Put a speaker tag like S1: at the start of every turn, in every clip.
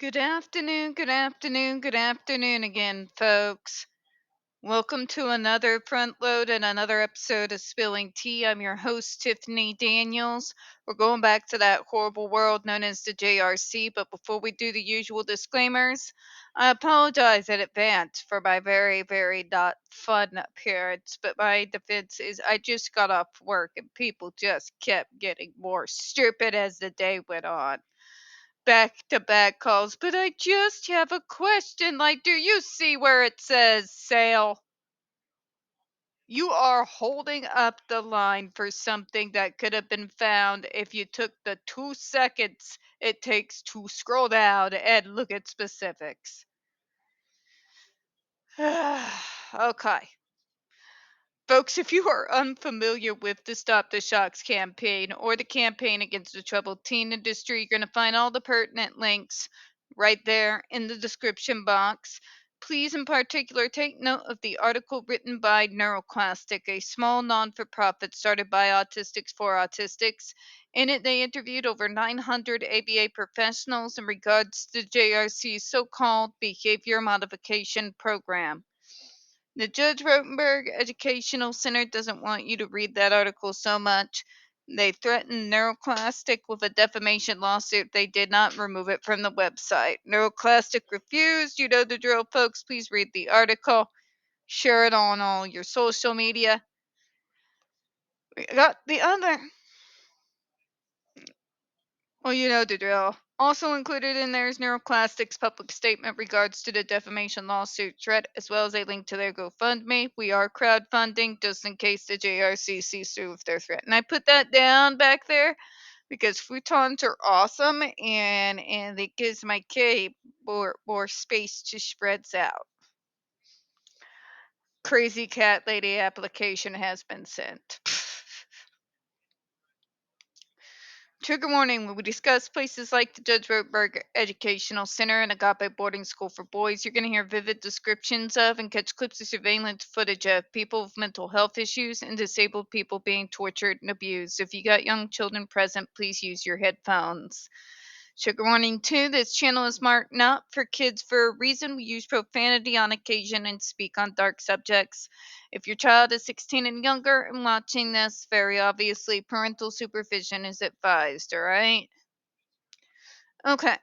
S1: Good afternoon, good afternoon, good afternoon again, folks. Welcome to another front load and another episode of Spilling Tea. I'm your host, Tiffany Daniels. We're going back to that horrible world known as the JRC, but before we do the usual disclaimers, I apologize in advance for my very, very not fun appearance. But my defense is I just got off work and people just kept getting more stupid as the day went on, back to back calls, but I just have a question. Like, do you see where it says sale? You are holding up the line for something that could have been found if you took the 2 seconds it takes to scroll down and look at specifics. Okay. Folks, if you are unfamiliar with the Stop the Shocks campaign or the campaign against the troubled teen industry, you're going to find all the pertinent links right there in the description box. Please, in particular, take note of the article written by NeuroClastic, a small non for profit started by Autistics for Autistics. In it, they interviewed over 900 ABA professionals in regards to JRC's so called behavior modification program. The Judge Rotenberg Educational Center doesn't want you to read that article so much. They threatened NeuroClastic with a defamation lawsuit. They did not remove it from the website. NeuroClastic refused. You know the drill, folks. Please read the article. Share it on all your social media. We got the other. Well, you know the drill. Also included in there is NeuroClastic's public statement regards to the defamation lawsuit threat, as well as a link to their GoFundMe. We are crowdfunding just in case the JRC sees through with their threat. And I put that down back there because futons are awesome and it gives my cape more space to spreads out. Crazy cat lady application has been sent. Trigger warning: when we discuss places like the Judge Rotenberg Educational Center and Agape Boarding School for Boys, you're going to hear vivid descriptions of and catch clips of surveillance footage of people with mental health issues and disabled people being tortured and abused. If you got young children present, please use your headphones. Trigger warning 2: this channel is marked not for kids for a reason. We use profanity on occasion and speak on dark subjects. If your child is 16 and younger and watching this, very obviously parental supervision is advised, all right? Okay,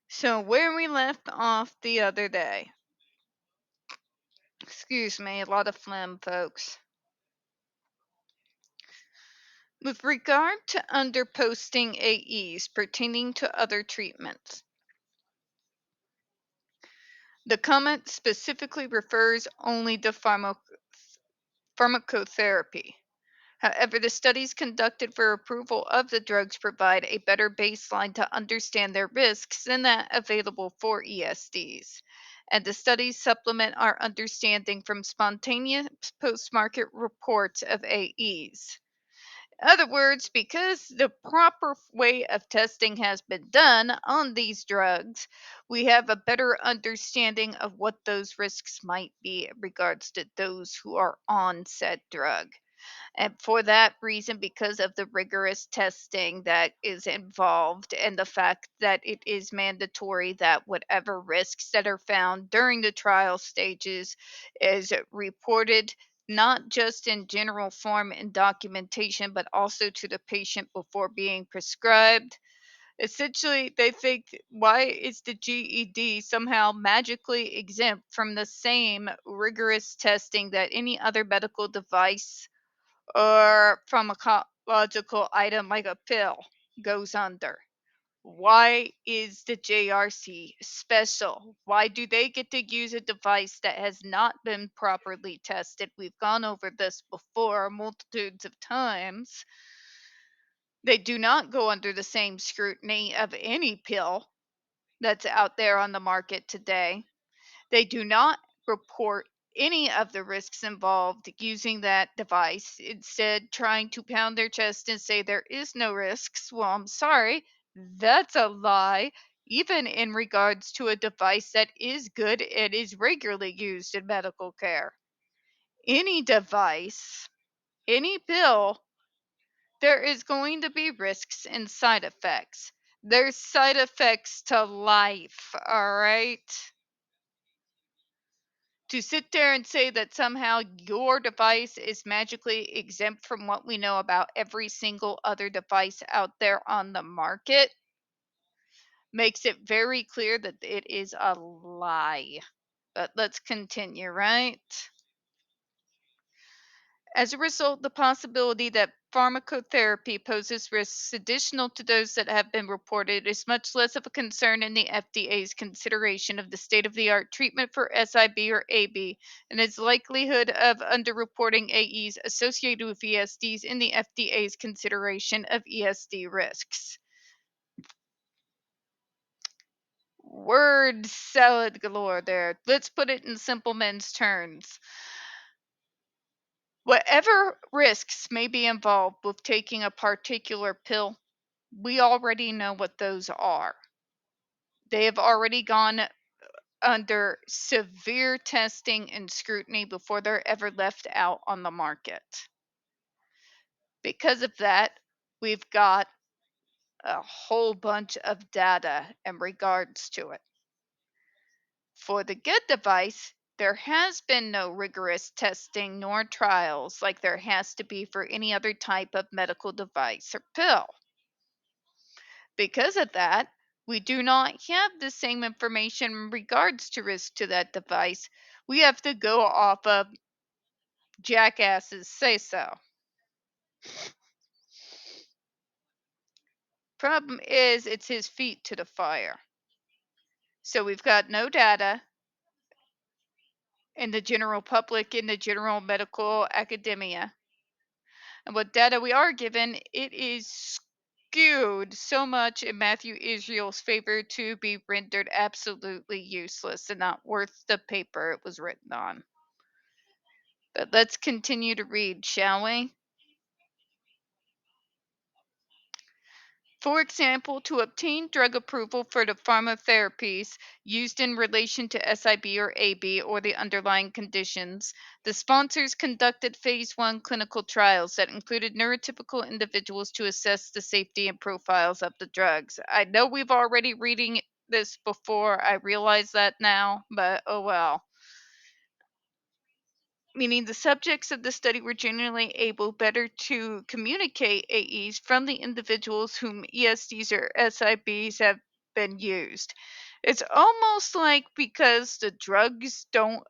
S1: so where we left off the other day. Excuse me, a lot of phlegm, folks. With regard to underposting AEs pertaining to other treatments, the comment specifically refers only to pharmacotherapy. However, the studies conducted for approval of the drugs provide a better baseline to understand their risks than that available for ESDs. And the studies supplement our understanding from spontaneous post market reports of AEs. In other words, because the proper way of testing has been done on these drugs, we have a better understanding of what those risks might be in regards to those who are on said drug. And for that reason, because of the rigorous testing that is involved and the fact that it is mandatory that whatever risks that are found during the trial stages is reported not just in general form and documentation, but also to the patient before being prescribed. Essentially, they think, why is the GED somehow magically exempt from the same rigorous testing that any other medical device or pharmacological item like a pill goes under? Why is the JRC special? Why do they get to use a device that has not been properly tested? We've gone over this before multitudes of times. They do not go under the same scrutiny of any pill that's out there on the market today. They do not report any of the risks involved using that device, instead, trying to pound their chest and say there is no risks. Well, I'm sorry, that's a lie, even in regards to a device that is good and is regularly used in medical care. Any device, any pill, there is going to be risks and side effects. There's side effects to life, all right? To sit there and say that somehow your device is magically exempt from what we know about every single other device out there on the market makes it very clear that it is a lie. But let's continue, right? As a result, the possibility that pharmacotherapy poses risks additional to those that have been reported is much less of a concern in the FDA's consideration of the state of the art treatment for SIB or AB and its likelihood of underreporting AEs associated with ESDs in the FDA's consideration of ESD risks. Word salad galore there. Let's put it in simple men's terms. Whatever risks may be involved with taking a particular pill, we already know what those are. They have already gone under severe testing and scrutiny before they're ever left out on the market. Because of that, we've got a whole bunch of data in regards to it. For the good device, there has been no rigorous testing nor trials like there has to be for any other type of medical device or pill. Because of that, we do not have the same information in regards to risk to that device. We have to go off of jackasses say so. Problem is, it's his feet to the fire. So we've got no data in the general public, in the general medical academia. And what data we are given, it is skewed so much in Matthew Israel's favor to be rendered absolutely useless and not worth the paper it was written on. But let's continue to read, shall we? For example, to obtain drug approval for the pharmacotherapies used in relation to SIB or AB or the underlying conditions, the sponsors conducted phase 1 clinical trials that included neurotypical individuals to assess the safety and profiles of the drugs. I know we've already reading this before, I realize that now, but oh well. Meaning the subjects of the study were generally able better to communicate AEs from the individuals whom ESDs or SIBs have been used. It's almost like because the drugs don't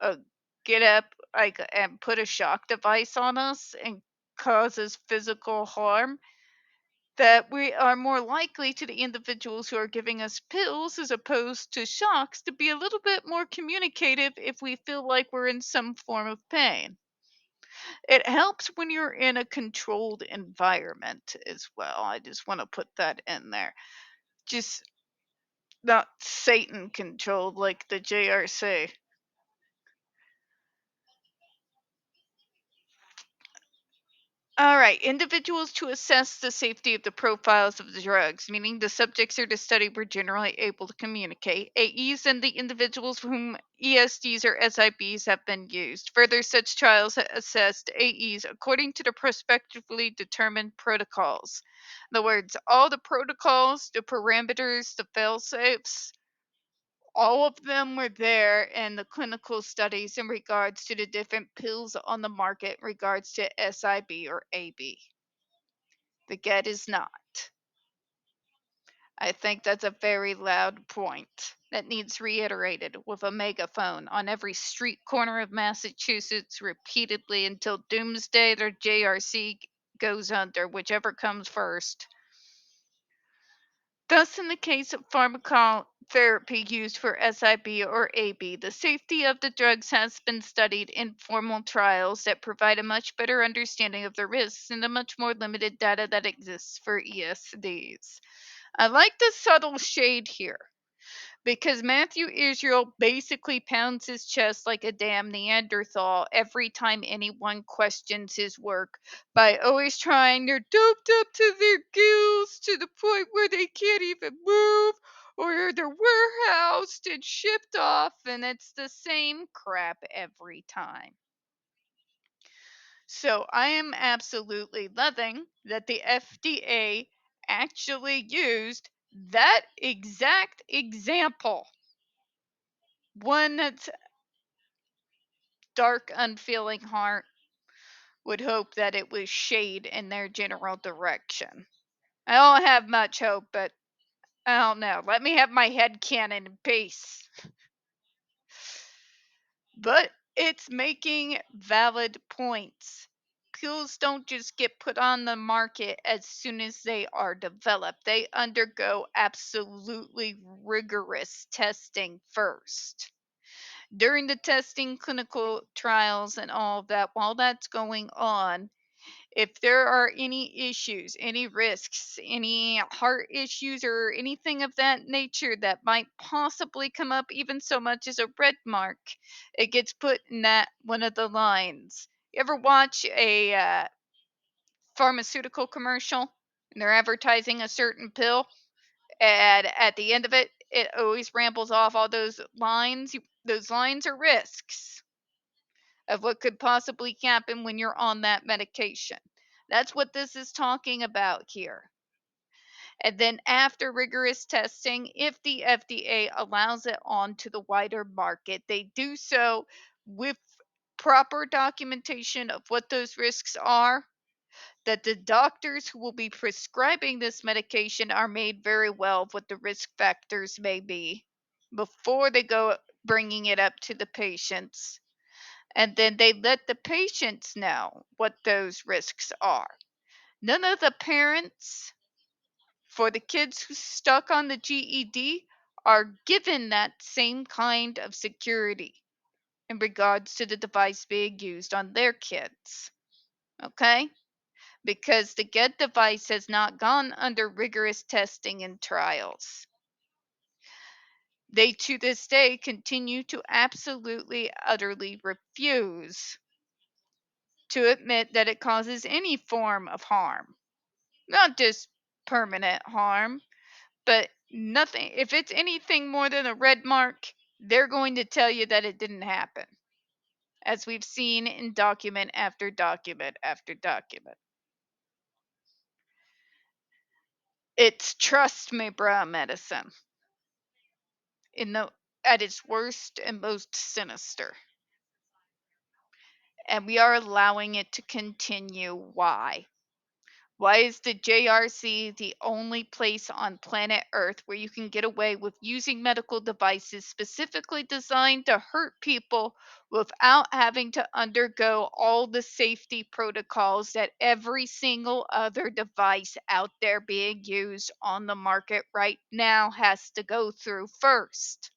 S1: get up like and put a shock device on us and causes physical harm that we are more likely to the individuals who are giving us pills as opposed to shocks to be a little bit more communicative if we feel like we're in some form of pain. It helps when you're in a controlled environment as well. I just want to put that in there. Just not Satan controlled like the JRC. All right, individuals to assess the safety of the profiles of the drugs, meaning the subjects of the study were generally able to communicate. AEs and the individuals for whom ESDs or SIBs have been used. Further, such trials assessed AEs according to the prospectively determined protocols. In other words, all the protocols, the parameters, the fail-safes, all of them were there in the clinical studies in regards to the different pills on the market in regards to SIB or AB. The get is not. I think that's a very loud point that needs reiterated with a megaphone on every street corner of Massachusetts repeatedly until doomsday or JRC goes under, whichever comes first. Thus, in the case of pharmacotherapy used for SIB or AB, the safety of the drugs has been studied in formal trials that provide a much better understanding of the risks and the much more limited data that exists for ESDs. I like the subtle shade here because Matthew Israel basically pounds his chest like a damn Neanderthal every time anyone questions his work by always trying they're doped up to their gills to the point where they can't even move or they're warehoused and shipped off, and it's the same crap every time. So I am absolutely loving that the FDA actually used That exact example, one that's dark, unfeeling heart, would hope that it was shade in their general direction. I don't have much hope, but I don't know. Let me have my head cannon and peace. But it's making valid points. Pills don't just get put on the market as soon as they are developed. They undergo absolutely rigorous testing first. During the testing, clinical trials, and all of that, while that's going on, if there are any issues, any risks, any heart issues, or anything of that nature that might possibly come up, even so much as a red mark, it gets put in that one of the lines. You ever watch a pharmaceutical commercial and they're advertising a certain pill, and at the end of it, it always rambles off all those lines? Those lines are risks of what could possibly happen when you're on that medication. That's what this is talking about here. And then, after rigorous testing, if the FDA allows it onto the wider market, they do so with proper documentation of what those risks are, that the doctors who will be prescribing this medication are made very well of what the risk factors may be before they go bringing it up to the patients, and then they let the patients know what those risks are. None of the parents for the kids who stuck on the GED are given that same kind of security in regards to the device being used on their kids. Okay? Because the GED device has not gone under rigorous testing and trials. They to this day continue to absolutely, utterly refuse to admit that it causes any form of harm. Not just permanent harm, but nothing. If it's anything more than a red mark, they're going to tell you that it didn't happen, as we've seen in document after document after document. It's, trust me, bra medicine in the at its worst and most sinister. And we are allowing it to continue. Why? Why is the JRC the only place on planet Earth where you can get away with using medical devices specifically designed to hurt people without having to undergo all the safety protocols that every single other device out there being used on the market right now has to go through first?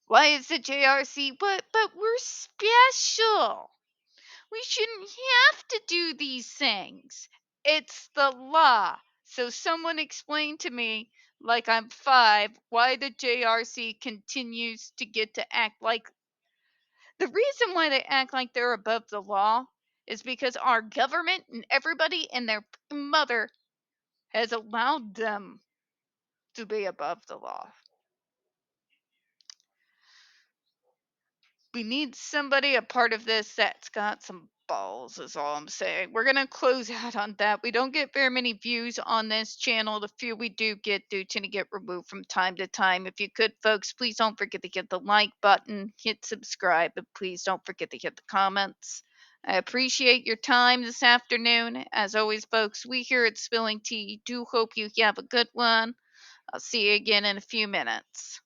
S1: Why is the JRC? But we're special. We shouldn't have to do these things. It's the law. So someone explain to me, like I'm 5, why the JRC continues to get to act like the reason why they act like they're above the law is because our government and everybody and their mother has allowed them to be above the law. We need somebody a part of this that's got some balls, is all I'm saying. We're gonna close out on that. We don't get very many views on this channel. The few we do tend to get removed from time to time. If you could, folks, please don't forget to hit the like button, hit subscribe, and please don't forget to hit the comments. I appreciate your time this afternoon. As always, folks, we here at Spilling Tea do hope you have a good one. I'll see you again in a few minutes.